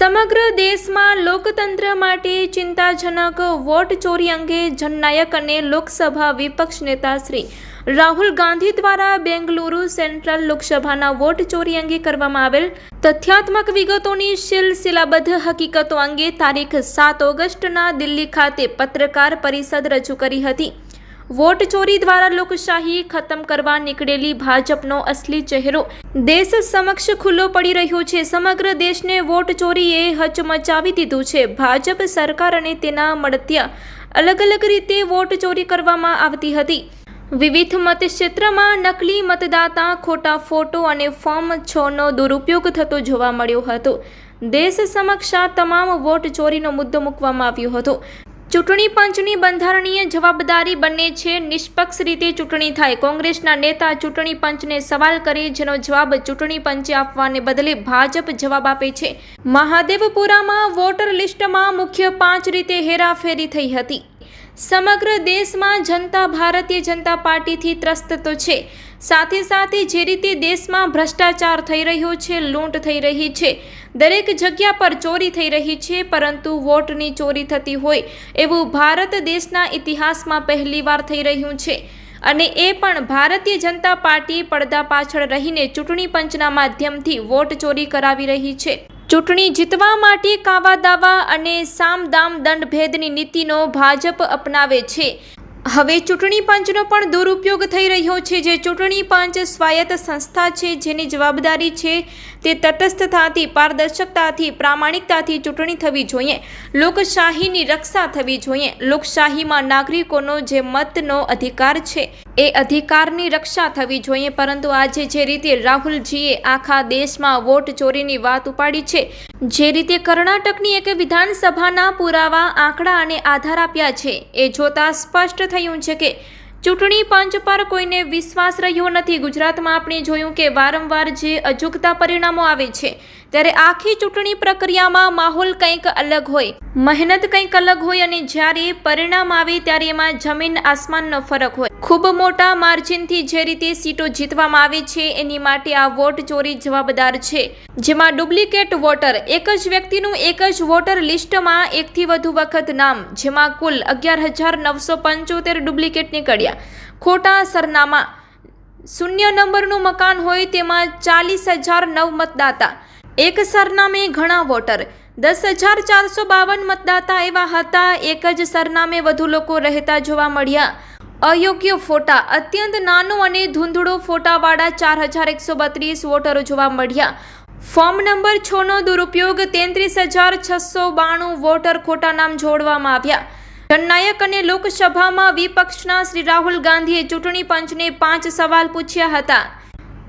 સમગ્ર દેશમાં લોકતંત્ર માટે ચિંતાજનક વોટ ચોરી અંગે જનનાયક અને લોકસભા વિપક્ષ નેતા શ્રી રાહુલ ગાંધી દ્વારા બેંગલુરુ સેન્ટ્રલ લોકસભાના વોટ ચોરી અંગે કરવામાં આવેલ તથ્યાત્મક વિગતોની સિલસિલાબદ્ધ હકીકતો અંગે તારીખ 7 ઓગસ્ટના દિલ્હી ખાતે પત્રકાર પરિષદ રજૂ કરી હતી। વોટ ચોરી દ્વારા લોકશાહી ખતમ કરવા નીકળેલી ભાજપનો અસલી ચહેરો દેશ સમક્ષ ખુલ્લો પડી રહ્યો છે। સમગ્ર દેશને વોટ ચોરીએ હચમચાવી દીધું છે। ભાજપ સરકાર અને તેના મળતિયા અલગ અલગ રીતે વોટ ચોરી કરવામાં આવતી હતી। વિવિધ મતક્ષેત્રમાં નકલી મતદાતા, ખોટા ફોટો અને ફોર્મ 6નો દુરુપયોગ થતો જોવા મળ્યો હતો। દેશ સમક્ષ આ તમામ વોટ ચોરીનો મુદ્દો મૂકવામાં આવ્યો હતો। ચૂંટણી પંચની બંધારણીય જવાબદારી બને છે નિષ્પક્ષ રીતે ચૂંટણી થાય। કોંગ્રેસના નેતા ચૂંટણી પંચને સવાલ કરે, જેનો જવાબ ચૂંટણી પંચે આપવાને બદલે ભાજપ જવાબ આપે છે। મહાદેવપુરામાં વોટર લિસ્ટમાં મુખ્ય 5 રીતે હેરાફેરી થઈ હતી। સમગ્ર દેશમાં જનતા ભારતીય જનતા પાર્ટીથી ત્રસ્ત તો છે, સાથે સાથે જે રીતે દેશમાં ભ્રષ્ટાચાર થઈ રહ્યો છે, લૂંટ થઈ રહી છે, દરેક જગ્યા પર ચોરી થઈ રહી છે, પરંતુ વોટની ચોરી થતી હોય એવું ભારત દેશના ઇતિહાસમાં પહેલીવાર થઈ રહ્યું છે। અને એ પણ ભારતીય જનતા પાર્ટી પડદા પાછળ રહીને ચૂંટણી પંચના માધ્યમથી વોટ ચોરી કરાવી રહી છે। ચૂંટણી જીતવા માટે કાવા દાવા અને સામદામ દંડ ભેદની નીતિનો ભાજપ અપનાવે છે। હવે ચૂંટણી પંચનો પણ દુરુપયોગ થઈ રહ્યો છે। જે ચૂંટણી પંચ સ્વાયત્ત સંસ્થા છે, જેની જવાબદારી છે તે તટસ્થતાથી, પારદર્શકતાથી, પ્રામાણિકતાથી ચૂંટણી થવી જોઈએ। લોકશાહીની રક્ષા થવી જોઈએ। લોકશાહીમાં નાગરિકોનો જે મતનો અધિકાર છે એ અધિકારની રક્ષા થવી જોઈએ। પરંતુ આજે જે રીતે રાહુલજીએ આખા દેશમાં વોટ ચોરીની વાત ઉપાડી છે, જે રીતે કર્ણાટકની એક વિધાનસભાના પુરાવા, આંકડા અને આધાર આપ્યા છે, એ જોતા સ્પષ્ટ થયું છે કે ચૂંટણી પંચ પર કોઈને વિશ્વાસ રહ્યો નથી। ગુજરાતમાં આપણે જોયું કે વારંવાર જે અજુગતા પરિણામો આવે છે, ત્યારે આખી ચૂંટણી પ્રક્રિયામાં માહોલ કંઈક અલગ હોય, મહેનત કંઈક અલગ હોય, અને જ્યારે પરિણામ આવે ત્યારે એમાં જમીન આસમાનનો ફરક હોય। ખૂબ મોટા માર્જિનથી જે રીતે સીટો જીતવામાં આવે છે, એની માટે આ વોટ ચોરી જવાબદાર છે। જેમાં ડુપ્લિકેટ વોટર, એક જ વ્યક્તિનું એક જ વોટર લિસ્ટમાં એકથી વધુ વખત નામ, જેમાં કુલ 11,975 ડુપ્લિકેટ નીકળ્યા। ખોટા સરનામા, 0 નંબરનું મકાન હોય તેમાં 40,009 મતદાતા, એક સરનામે ઘણા વોટર, 10,452 મતદાતા એવા હતા। એક જ સરનામે વધુ લોકો રહેતા જોવા મળ્યા। અયોગ્ય ફોટા, અત્યંત નાનો અને ધૂંધળો ફોટાવાળા 4,132 વોટરો જોવા મળ્યા। ફોર્મ નંબર 6નો દુરુપયોગ, 33,692 વોટર ખોટા નામ જોડવામાં આવ્યા। જનનાયક અને લોકસભામાં વિપક્ષના શ્રી રાહુલ ગાંધીએ ચૂંટણી પંચને 5 સવાલ પૂછ્યા હતા।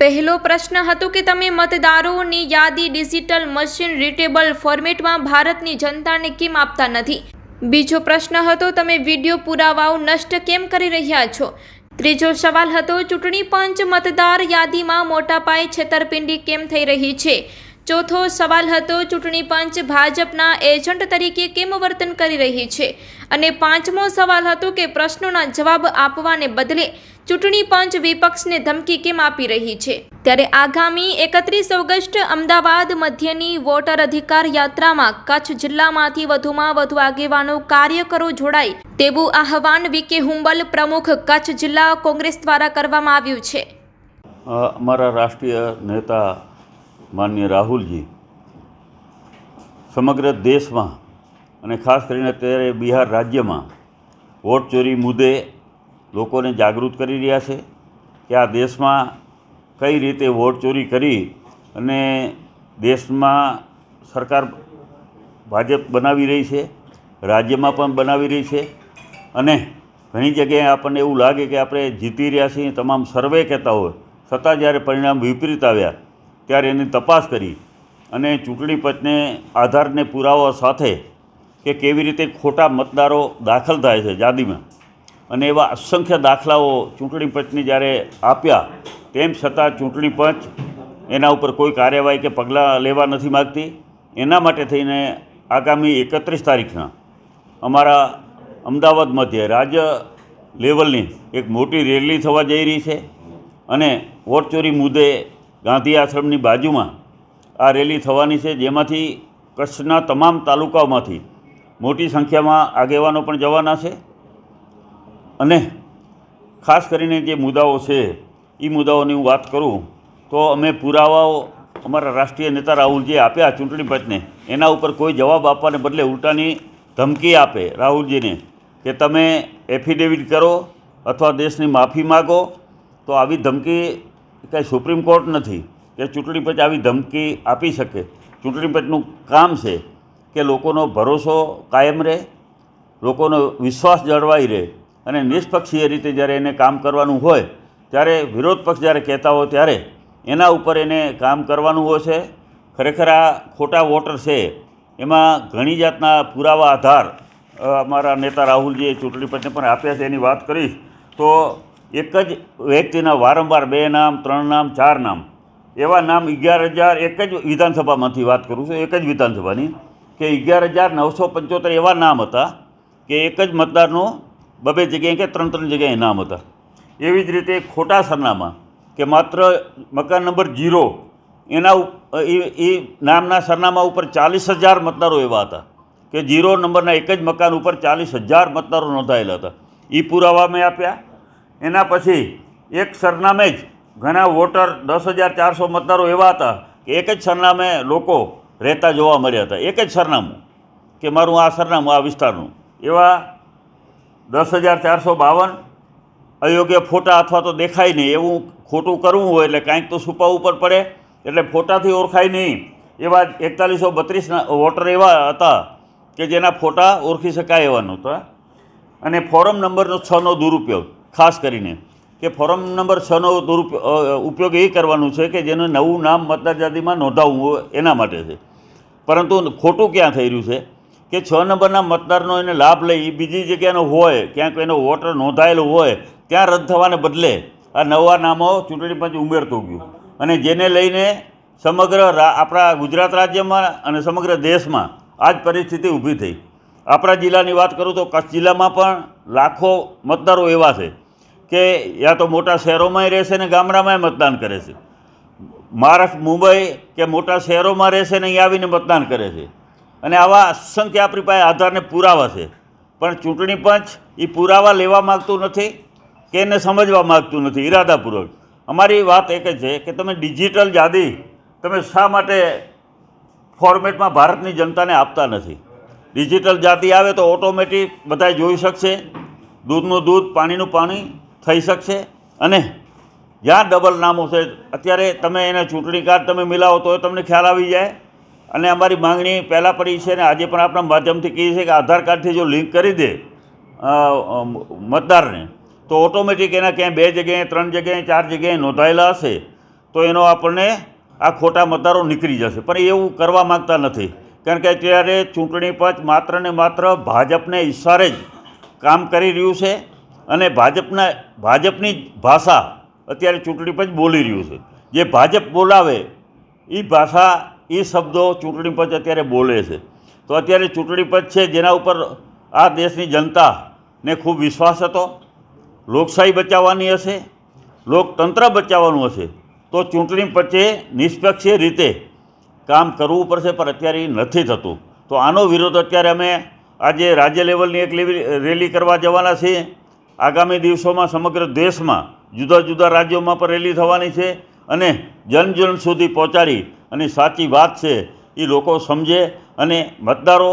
પહેલો પ્રશ્ન હતો કે તમે મતદારોની યાદી ડિજિટલ મશીન રીડેબલ ફોર્મેટમાં ભારતની જનતાને કેમ આપતા નથી? બીજો પ્રશ્ન હતો, તમે વિડીયો પુરાવાઓ નષ્ટ કેમ કરી રહ્યા છો? ત્રીજો સવાલ હતો, ચૂંટણી પંચ મતદાર યાદીમાં મોટા પાયે છેતરપિંડી કેમ થઈ રહી છે? ચોથો સવાલ હતો, ચૂંટણી પંચ ભાજપના એજન્ટ તરીકે કેમ વર્તન કરી રહી છે? અને પાંચમો સવાલ હતો કે પ્રશ્નોના જવાબ આપવાને બદલે ચૂંટણી પંચ વિપક્ષને ધમકી કેમ આપી રહી છે? ત્યારે આગામી 31 ઓગસ્ટ અમદાવાદ મધ્યની વોટર અધિકાર યાત્રામાં કચ્છ જિલ્લામાંથી વધુમાં વધુ આગેવાનો, કાર્યકરો જોડાય તેવું આહવાન વીકે હુંબલ, પ્રમુખ કચ્છ જિલ્લા કોંગ્રેસ દ્વારા કરવામાં આવ્યું છે। અમારા રાષ્ટ્રીય નેતા માનનીય રાહુલજી સમગ્ર દેશમાં અને ખાસ કરીને અત્યારે બિહાર રાજ્યમાં વોટ ચોરી મુદ્દે લોકોને જાગૃત કરી રહ્યા છે કે આ દેશમાં કઈ રીતે વોટ ચોરી કરી અને દેશમાં સરકાર ભાજપ બનાવી રહી છે, રાજ્યમાં પણ બનાવી રહી છે, અને ઘણી જગ્યાએ આપણને એવું લાગે કે આપણે જીતી રહ્યા છીએ, તમામ સર્વે કહેતા હોય, છતાં જ્યારે પરિણામ વિપરીત આવ્યા ત્યારે એની તપાસ કરી અને ચૂંટણી પંચને આધારને પુરાવા સાથે કે કેવી રીતે ખોટા મતદારો દાખલ થાય છે યાદીમાં, અને એવા અસંખ્ય દાખલાઓ ચૂંટણી પંચને જ્યારે આપ્યા, તેમ છતાં ચૂંટણી પંચ એના ઉપર કોઈ કાર્યવાહી કે પગલાં લેવા નથી માગતી। એના માટે થઈને આગામી 31 તારીખના અમારા અમદાવાદ મધ્યે રાજ્ય લેવલની એક મોટી રેલી થવા જઈ રહી છે, અને વોટ ચોરી મુદ્દે ગાંધી આશ્રમની બાજુમાં આ રેલી થવાની છે, જેમાંથી કચ્છના તમામ તાલુકાઓમાંથી મોટી સંખ્યામાં આગેવાનો પણ જવાના છે અને ખાસ કરીને જે મુદ્દાઓ છે એ મુદ્દાઓની હું વાત કરું તો અમે પુરાવાઓ અમારા રાષ્ટ્રીય નેતા રાહુલજીએ આપ્યા ચૂંટણી પંચને, એના ઉપર કોઈ જવાબ આપવાને બદલે ઉલટાની ધમકી આપે રાહુલજીને કે તમે એફિડેવિટ કરો અથવા દેશની માફી માગો, તો આવી ધમકી કંઈ સુપ્રીમ કોર્ટ નથી કે ચૂંટણી પંચ આવી ધમકી આપી શકે. ચૂંટણી પંચનું કામ છે કે લોકોનો ભરોસો કાયમ રહે, લોકોનો વિશ્વાસ જળવાઈ રહે અને નિષ્પક્ષીય રીતે જ્યારે એને કામ કરવાનું હોય ત્યારે વિરોધ પક્ષ જ્યારે કહેતા હોય ત્યારે એના ઉપર એને કામ કરવાનું હોય છે. ખરેખર આ ખોટા વોટર છે એમાં ઘણી જાતના પુરાવા આધાર અમારા નેતા રાહુલજીએ ચૂંટણી પંચને પણ આપ્યા છે. એની વાત કરીશ તો એક જ વ્યક્તિના વારંવાર 2 નામ 3 નામ 4 નામ એવા નામ 11,000 એક જ વિધાનસભામાંથી વાત કરું છું, એક જ વિધાનસભાની કે 11,975 એવા નામ હતા કે એક જ મતદારનું 2 જગ્યાએ કે 3 જગ્યાએ નામ હતા. એવી જ રીતે ખોટા સરનામા કે માત્ર મકાન નંબર 0 એના એ નામના સરનામા ઉપર 40,000 મતદારો એવા હતા કે 0 નંબરના એક જ મકાન ઉપર 40,000 મતદારો નોંધાયેલા હતા. એ પુરાવા મેં આપ્યા. એના પછી એક સરનામે જ ઘણા વોટર 10,400 મતદારો એવા હતા કે એક જ સરનામે લોકો રહેતા જોવા મળ્યા હતા. એક જ સરનામું કે મારું આ સરનામું આ વિસ્તારનું. એવા 10,452 અયોગ્ય ફોટા અથવા તો દેખાય નહીં એવું ખોટું કરવું હોય એટલે કાંઈક તો છુપાવવું પણ પડે, એટલે ફોટાથી ઓળખાય નહીં એવા 4132 વોટર એવા હતા કે જેના ફોટા ઓળખી શકાય એવા નહોતા. અને ફોરમ નંબર 6નો દુરુપયોગ ખાસ કરીને કે ફોરમ નંબર 6નો ઉપયોગ એ કરવાનું છે કે જેનું નવું નામ મતદાર યાદીમાં નોંધાવવું હોય એના માટે છે. પરંતુ ખોટું ક્યાં થઈ રહ્યું છે કે 6 નંબરના મતદારનો એને લાભ લઈ બીજી જગ્યાનો હોય, ક્યાંક એનો વોટર નોંધાયેલો હોય ત્યાં રદ થવાને બદલે આ નવા નામો ચૂંટણી પંચ ઉમેરતું ગયું અને જેને લઈને સમગ્ર આપણા ગુજરાત રાજ્યમાં અને સમગ્ર દેશમાં આ જ પરિસ્થિતિ ઊભી થઈ. આપણા જિલ્લાની વાત કરું તો કચ્છ જિલ્લામાં પણ લાખો મતદારો એવા છે કે યા તો મોટા શહેરોમાંય રહેશે ને ગામડામાંય મતદાન કરે છે. મહારાષ્ટ્ર મુંબઈ કે મોટા શહેરોમાં રહેશે ને અહીં આવીને મતદાન કરે છે. અને આવા અસંખ્ય આપણી પાસે આધારને પુરાવા છે, પણ ચૂંટણી પંચ એ પુરાવા લેવા માગતું નથી કે એને સમજવા માગતું નથી ઈરાદાપૂર્વક. અમારી વાત એક જ છે કે તમે ડિજિટલ યાદી તમે શા માટે ફોર્મેટમાં ભારતની જનતાને આપતા નથી? ડિજિટલ યાદી આવે તો ઓટોમેટિક બધાય જોઈ શકશે, દૂધનું દૂધ પાણીનું પાણી થઈ શકશે. અને જ્યાં ડબલ નામો છે અત્યારે તમે એને ચૂંટણી કાર્ડ તમે મિલાવો તો તમને ખ્યાલ આવી જાય. અને અમારી માંગણી પહેલાં પડી છે ને આજે પણ આપણા માધ્યમથી કહીએ છીએ કે આધાર કાર્ડથી જો લિંક કરી દે મતદારને તો ઓટોમેટિક એના ક્યાંય 2 જગ્યાએ 3 જગ્યાએ 4 જગ્યાએ નોંધાયેલા હશે તો એનો આપણને આ ખોટા મતદારો નીકળી જશે. પણ એવું કરવા માગતા નથી, કારણ કે અત્યારે ચૂંટણી પંચ માત્ર ને માત્ર ભાજપને ઇશારે જ કામ કરી રહ્યું છે અને ભાજપની ભાષા અત્યારે ચૂંટણી પંચ બોલી રહ્યું છે. જે ભાજપ બોલાવે એ ભાષા એ શબ્દો ચૂંટણી પંચ અત્યારે બોલે છે. તો અત્યારે ચૂંટણી પંચ છે જેના ઉપર આ દેશની જનતાને ખૂબ વિશ્વાસ હતો. લોકશાહી બચાવવાની હશે, લોકતંત્ર બચાવવાનું હશે તો ચૂંટણી પંચે નિષ્પક્ષીય રીતે કામ કરવું પડશે, પણ અત્યારે એ નથી થતું. તો આનો વિરોધ અત્યારે અમે આજે રાજ્ય લેવલની એક રેલી કરવા જવાના છીએ. આગામી દિવસોમાં સમગ્ર દેશમાં જુદા જુદા રાજ્યોમાં પણ રેલી થવાની છે અને જન સુધી પહોંચાડી અને સાચી વાત છે એ લોકો સમજે. અને મતદારો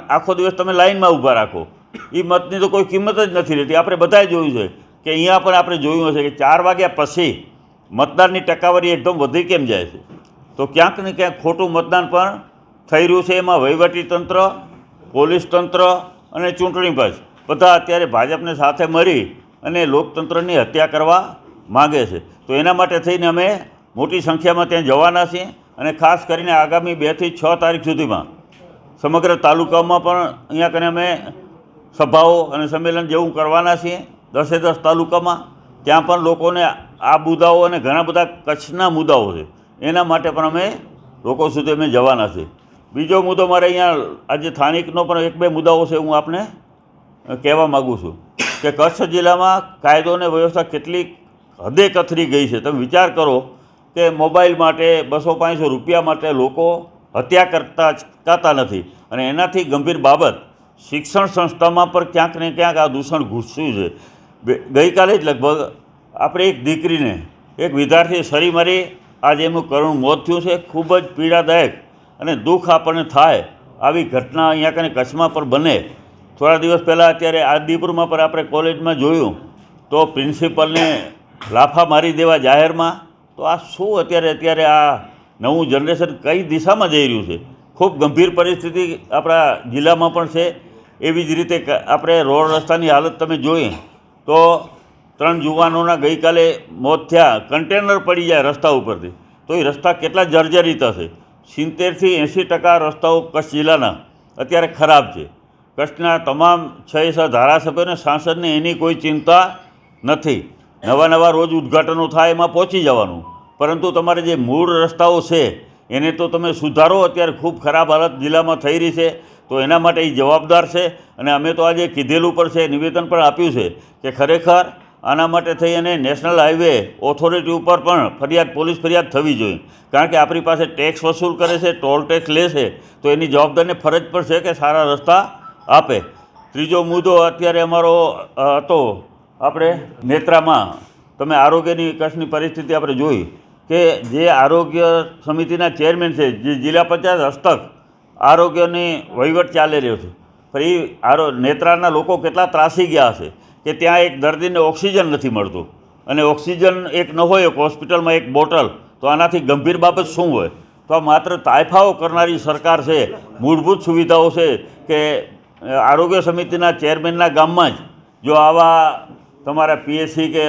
આખો દિવસ તમે લાઇનમાં ઊભા રાખો, એ મતની તો કોઈ કિંમત જ નથી રહેતી. આપણે બધાએ જોયું છે કે અહીંયા પણ આપણે જોયું હશે કે 4 વાગ્યા પછી મતદાનની ટકાવારી એકદમ વધી કેમ જાય છે. તો ક્યાંક ને ક્યાંક ખોટું મતદાન પણ થઈ રહ્યું છે. એમાં વહીવટીતંત્ર, પોલીસ તંત્ર અને ચૂંટણી પંચ બધા અત્યારે ભાજપને સાથે મળી અને લોકતંત્રની હત્યા કરવા માગે છે. તો એના માટે થઈને અમે મોટી સંખ્યામાં ત્યાં જવાના છીએ અને ખાસ કરીને આગામી 2 થી 6 તારીખ સુધીમાં સમગ્ર તાલુકાઓમાં પણ અહીંયા કને અમે સભાઓ અને સંમેલન જેવું કરવાના છીએ 10 તાલુકામાં. ત્યાં પણ લોકોને આ મુદ્દાઓ અને ઘણા બધા કચ્છના મુદ્દાઓ છે એના માટે પણ અમે લોકો સુધી અમે જવાના છીએ. બીજો મુદ્દો મારે અહીંયા આજે સ્થાનિકનો પણ 1-2 મુદ્દાઓ છે હું આપને કહેવા માગું છું કે કચ્છ જિલ્લામાં કાયદો અને વ્યવસ્થા કેટલી હદે કથરી ગઈ છે. તમે વિચાર કરો કે મોબાઈલ માટે 200-500 રૂપિયા માટે લોકો હત્યા કરતા નથી અને એનાથી ગંભીર બાબત શિક્ષણ સંસ્થામાં પર ક્યાંક ને ક્યાંક આ દૂષણ ઘૂસ્યું છે. ગઈકાલે જ લગભગ આપણે એક દીકરીને એક વિદ્યાર્થીએ સરી મારી આજે એમનું કરુણ મોત થયું છે. ખૂબ જ પીડાદાયક અને દુઃખ આપણને થાય આવી ઘટના અહીંયા કને કચ્છમાં પણ બને. થોડા દિવસ પહેલાં અત્યારે આદિપુરમાં પર આપણે કોલેજમાં જોયું તો પ્રિન્સિપલને લાફા મારી દેવા જાહેરમાં. તો આ શું અત્યારે આ નવું જનરેશન કઈ દિશામાં જઈ રહ્યું છે? ખૂબ ગંભીર પરિસ્થિતિ આપણા જિલ્લામાં પણ છે. એવી જ રીતે આપણે રોડ રસ્તાની હાલત તમે જોઈએ તો 3 યુવાનોના ગઈકાલે મોત થયા. કન્ટેનર પડી જાય રસ્તા ઉપરથી તો એ રસ્તા કેટલા જર્જરિત હશે. 70-80% રસ્તાઓ કચ્છ જિલ્લાના અત્યારે ખરાબ છે. કચ્છના તમામ 6 ધારાસભ્યોને સાંસદને એની કોઈ ચિંતા નથી. નવા રોજ ઉદ્ઘાટનો થાય એમાં પહોંચી જવાનું, પરંતુ તમારે જે મૂળ રસ્તાઓ છે એને તો તમે સુધારો. અત્યારે ખૂબ ખરાબ હાલત જિલ્લામાં થઈ રહી છે તો એના માટે એ જવાબદાર છે. અને અમે તો આજે કીધેલું પણ છે, નિવેદન પણ આપ્યું છે કે ખરેખર આના માટે થઈ અને નેશનલ હાઈવે ઓથોરિટી ઉપર પણ પોલીસ ફરિયાદ થવી જોઈએ. કારણ કે આપણી પાસે ટેક્સ વસૂલ કરે છે, ટોલ ટેક્સ લે છે, તો એની જવાબદારીને ફરજ પણ છે કે સારા રસ્તા આપે. ત્રીજો મુદ્દો અત્યારે અમારો હતો આપણે નેત્રામાં. તમે આરોગ્યની કચ્છની પરિસ્થિતિ આપણે જોઈ કે જે આરોગ્ય સમિતિના ચેરમેન છે, જે જિલ્લા પંચાયત હસ્તક આરોગ્યની વહીવટ ચાલી રહ્યો છે, પણ એ નેત્રાના લોકો કેટલા ત્રાસી ગયા હશે કે ત્યાં એક દર્દીને ઓક્સિજન નથી મળતું. અને ઓક્સિજન એક ન હોય એક હોસ્પિટલમાં એક બોટલ, તો આનાથી ગંભીર બાબત શું હોય? તો આ માત્ર તાયફાઓ કરનારી સરકાર છે. મૂળભૂત સુવિધાઓ છે કે આરોગ્ય સમિતિના ચેરમેનના ગામમાં જ જો આવા તમારા પીએચસી કે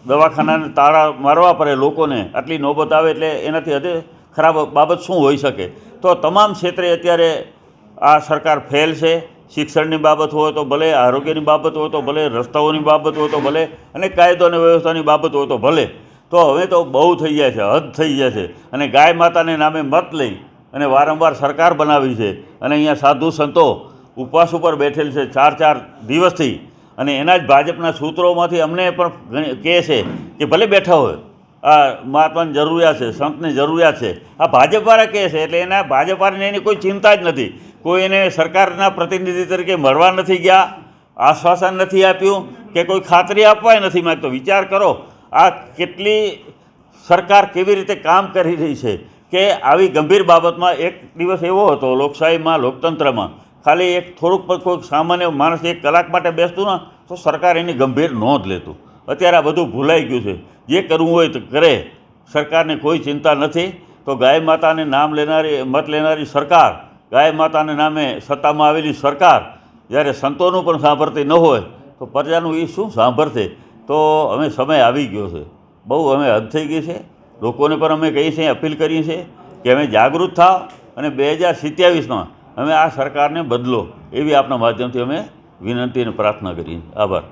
દવાખાનાને તાળા મારવા પડે લોકોને, આટલી નોબત આવે એટલે એનાથી હદે ખરાબ બાબત શું હોઈ શકે? તો તમામ ક્ષેત્રે અત્યારે આ સરકાર ફેલ છે. શિક્ષણની બાબત હોય તો ભલે, આરોગ્યની બાબત હોય તો ભલે, રસ્તાઓની બાબત હોય તો ભલે, અને કાયદો અને વ્યવસ્થાની બાબત હોય તો ભલે. તો હવે તો બહુ થઈ જાય છે, હદ થઈ જાય છે. અને ગાય માતાને નામે મત લઈ અને વારંવાર સરકાર બનાવી છે. અને અહીંયા સાધુ સંતો ઉપવાસ ઉપર બેઠેલ છે 4 દિવસથી. અને એના જ ભાજપના સૂત્રોમાંથી અમને પણ કહે છે કે ભલે બેઠા હોય, આ મહાત્માની જરૂરિયાત છે, સંતની જરૂરિયાત છે. આ ભાજપવાળા કહે છે એટલે એના ભાજપવાળાને એની કોઈ ચિંતા જ નથી. કોઈ એને સરકારના પ્રતિનિધિ તરીકે મળવા નથી ગયા, આશ્વાસન નથી આપ્યું કે કોઈ ખાતરી આપવાય નથી માગતો. વિચાર કરો આ કેટલી સરકાર કેવી રીતે કામ કરી રહી છે કે આવી ગંભીર બાબતમાં. એક દિવસ એવો હતો લોકશાહીમાં, લોકતંત્રમાં, ખાલી એક થોડુંક પણ કોઈક સામાન્ય માણસ 1 કલાક માટે બેસતું ને તો સરકાર એની ગંભીર નોંધ લેતું. અત્યારે આ બધું ભૂલાઈ ગયું છે. જે કરવું હોય તો કરે, સરકારને કોઈ ચિંતા નથી. તો ગાય માતાને નામ લેનારી, મત લેનારી સરકાર, ગાય માતાને નામે સત્તામાં આવેલી સરકાર જ્યારે સંતોનું પણ સાંભળતી ન હોય તો પ્રજાનું એ શું સાંભળશે? તો હવે સમય આવી ગયો છે, બહુ અમે હદ થઈ ગઈ છે. લોકોને પણ અમે કહીએ છીએ, અપીલ કરીએ છીએ કે અમે જાગૃત થાવ અને 2027માં અમે આ સરકારને બદલો, એવી આપના માધ્યમથી અમે વિનંતી અને પ્રાર્થના કરીએ. આભાર.